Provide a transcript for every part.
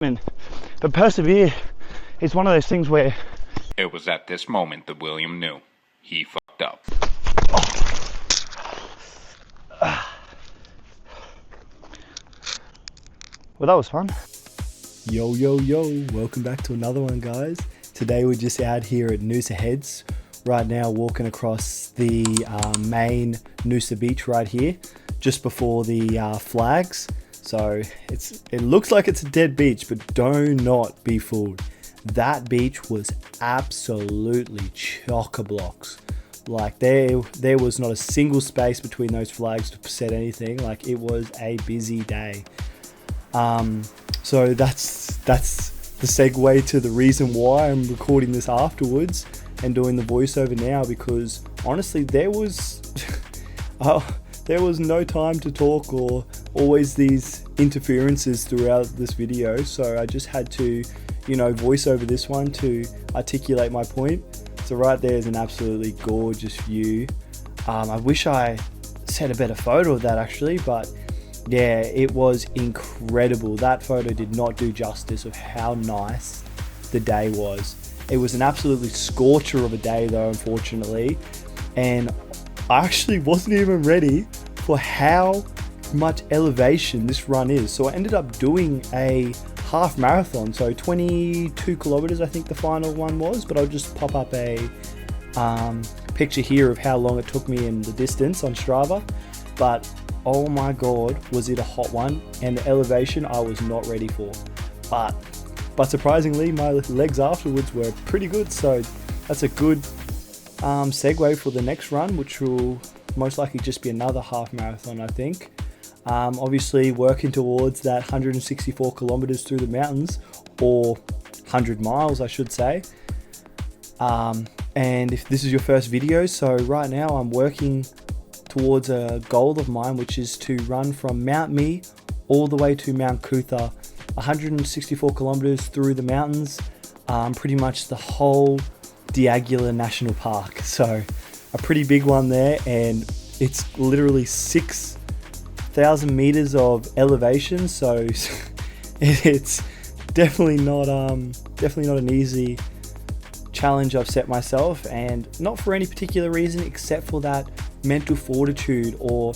But persevere is one of those things where It was at this moment that William knew he fucked up. well, that was fun. Yo, welcome back to another one, guys. Today we're just out here at Noosa Heads, right now walking across the main Noosa beach right here, just before the flags. So it looks like it's a dead beach, but do not be fooled. That beach was absolutely chock-a-blocks. Like there was not a single space between those flags to set anything. Like it was a busy day. So that's the segue to the reason why I'm recording this afterwards and doing the voiceover now, because honestly there was no time to talk or always these interferences throughout this video, so I just had to voice over this one to articulate my point. So right there is an absolutely gorgeous view. I wish I set a better photo of that actually, but yeah, it was incredible. That photo did not do justice of how nice the day was. It was an absolutely scorcher of a day though, unfortunately, and I actually wasn't even ready for how much elevation this run is. So I ended up doing a half marathon, so 22 kilometers I think the final one was, but I'll just pop up a picture here of how long it took me in the distance on Strava. But oh my god, was it a hot one, and the elevation I was not ready for, but surprisingly my legs afterwards were pretty good. So that's a good segue for the next run, which will most likely just be another half marathon, I think. Obviously working towards that 164 kilometers through the mountains, or 100 miles I should say. And if this is your first video, so right now I'm working towards a goal of mine, which is to run from Mount Me all the way to Mount Cootha, 164 kilometers through the mountains, pretty much the whole Diagula National Park. So a pretty big one there, and it's literally 6,000 meters of elevation, so it's definitely not an easy challenge I've set myself, and not for any particular reason except for that mental fortitude, or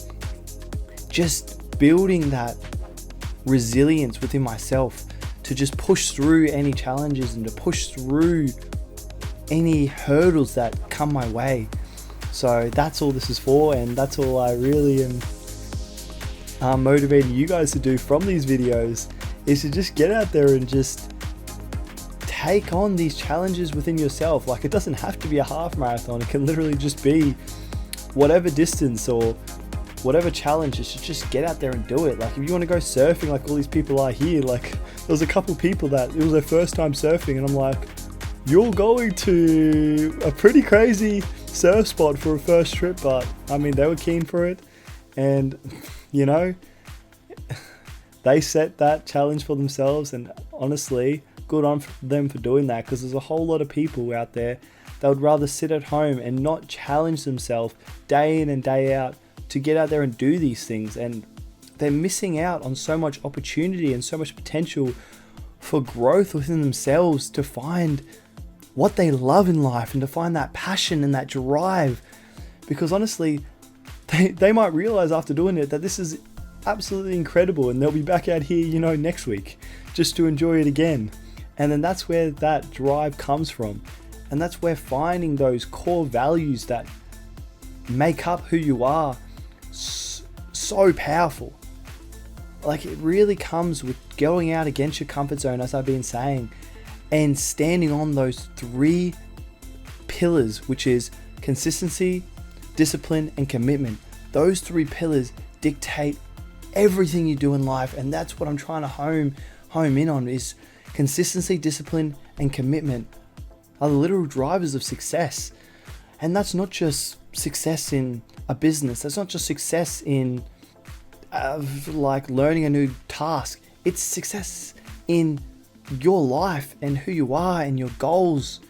just building that resilience within myself to just push through any challenges and to push through any hurdles that come my way. So that's all this is for, and that's all I really am motivating you guys to do from these videos, is to just get out there and just take on these challenges within yourself. Like, it doesn't have to be a half marathon, it can literally just be whatever distance or whatever challenge. Is to just get out there and do it. Like, if you want to go surfing like all these people are here, like there was a couple people that it was their first time surfing, and I'm like, you're going to a pretty crazy surf spot for a first trip, but I mean they were keen for it, and they set that challenge for themselves, and honestly good on them for doing that, because there's a whole lot of people out there that would rather sit at home and not challenge themselves day in and day out to get out there and do these things, and they're missing out on so much opportunity and so much potential for growth within themselves, to find what they love in life and to find that passion and that drive. Because honestly, they might realize after doing it that this is absolutely incredible, and they'll be back out here next week just to enjoy it again. And then that's where that drive comes from, and that's where finding those core values that make up who you are so powerful. Like, it really comes with going out against your comfort zone, as I've been saying, and standing on those 3 pillars, which is consistency, discipline, and commitment. Those 3 pillars dictate everything you do in life, and that's what I'm trying to home in on, is consistency, discipline, and commitment are the literal drivers of success. And that's not just success in a business, that's not just success in like learning a new task. It's success in your life and who you are and your goals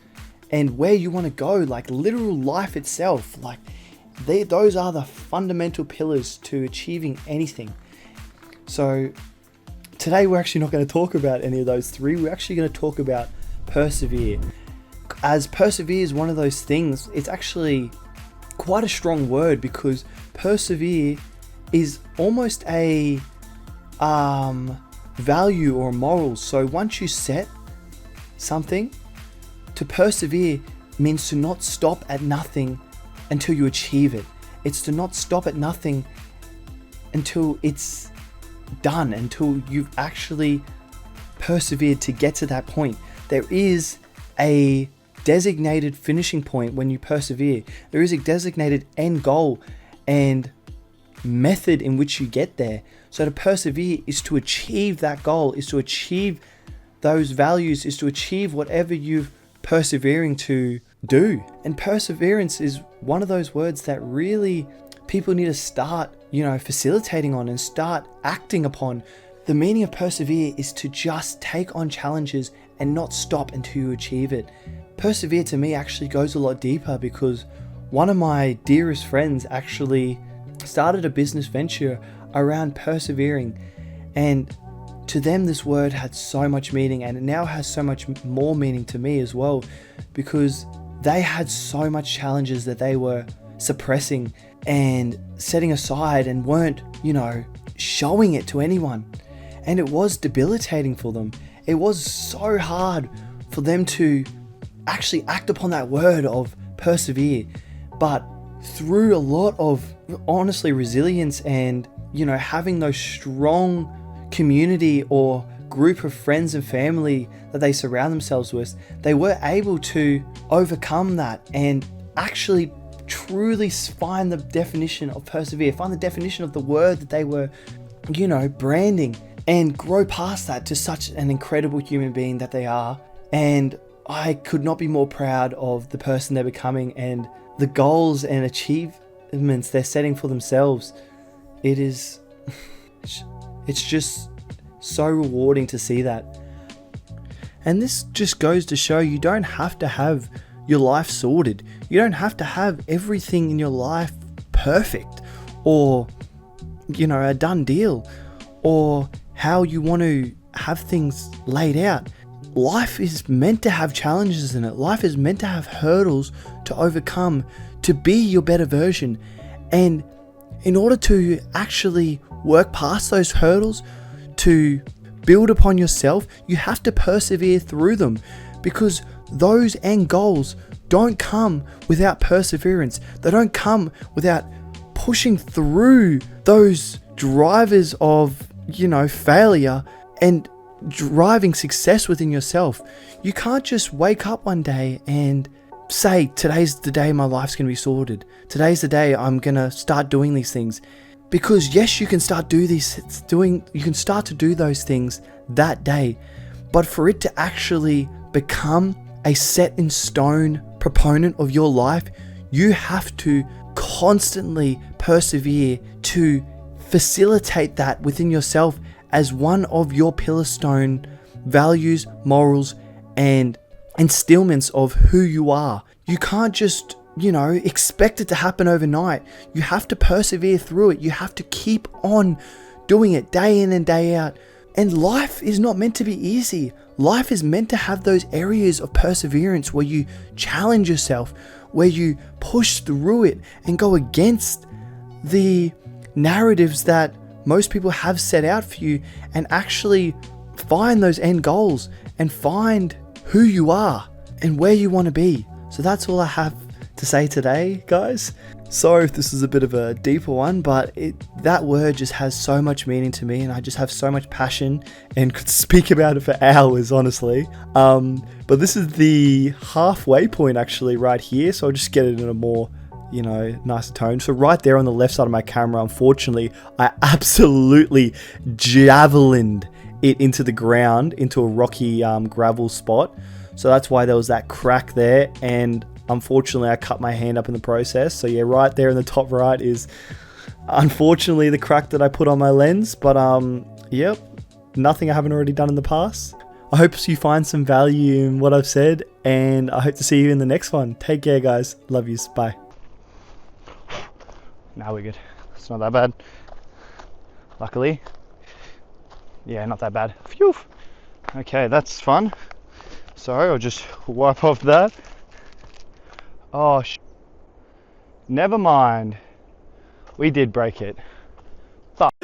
and where you want to go, like literal life itself. Like those are the fundamental pillars to achieving anything. So today we're actually not going to talk about any of those three. We're actually going to talk about persevere. As persevere is one of those things, it's actually quite a strong word, because persevere is almost a value or moral. So once you set something, to persevere means to not stop at nothing until you achieve it. It's to not stop at nothing until it's done, until you've actually persevered to get to that point. There is a designated finishing point when you persevere. There is a designated end goal and method in which you get there. So to persevere is to achieve that goal, is to achieve those values, is to achieve whatever you're persevering to do. And perseverance is one of those words that really people need to start, facilitating on and start acting upon. The meaning of persevere is to just take on challenges and not stop until you achieve it. Persevere to me actually goes a lot deeper, because one of my dearest friends actually started a business venture around persevering, and to them this word had so much meaning, and it now has so much more meaning to me as well, because they had so much challenges that they were suppressing and setting aside and weren't, showing it to anyone. And it was debilitating for them. It was so hard for them to actually act upon that word of persevere. But through a lot of, honestly, resilience and, having those strong community or group of friends and family that they surround themselves with, they were able to overcome that and actually truly find the definition of persevere, find the definition of the word that they were, branding, and grow past that to such an incredible human being that they are. And I could not be more proud of the person they're becoming and the goals and achievements they're setting for themselves. It's just so rewarding to see that. And this just goes to show you don't have to have your life sorted. You don't have to have everything in your life perfect or, a done deal, or how you want to have things laid out. Life is meant to have challenges in it. Life is meant to have hurdles to overcome to be your better version. And in order to actually work past those hurdles, to build upon yourself, you have to persevere through them, because those end goals don't come without perseverance. They don't come without pushing through those drivers of, failure and driving success within yourself. You can't just wake up one day and say, today's the day my life's going to be sorted. Today's the day I'm going to start doing these things. Because yes, you can start to do those things that day, but for it to actually become a set in stone proponent of your life, you have to constantly persevere to facilitate that within yourself as one of your pillar stone values, morals, and instillments of who you are. You can't just, expect it to happen overnight. You have to persevere through it. You have to keep on doing it day in and day out. And life is not meant to be easy. Life is meant to have those areas of perseverance where you challenge yourself, where you push through it and go against the narratives that most people have set out for you, and actually find those end goals and find who you are and where you want to be. So that's all I have to say today, guys. Sorry if this is a bit of a deeper one, but that word just has so much meaning to me, and I just have so much passion and could speak about it for hours, honestly. But this is the halfway point actually right here, so I'll just get it in a more nicer tone. So right there on the left side of my camera, unfortunately, I absolutely javelined it into the ground, into a rocky gravel spot. So that's why there was that crack there, and unfortunately I cut my hand up in the process. So yeah, right there in the top right is unfortunately the crack that I put on my lens. But yep, nothing I haven't already done in the past. I hope you find some value in what I've said, and I hope to see you in the next one. Take care, guys. Love yous. Bye. Now we're good. It's not that bad. Luckily, Yeah, not that bad. Phew. Okay, that's fun. Sorry, I'll just wipe off that. Oh, never mind. We did break it. Fuck.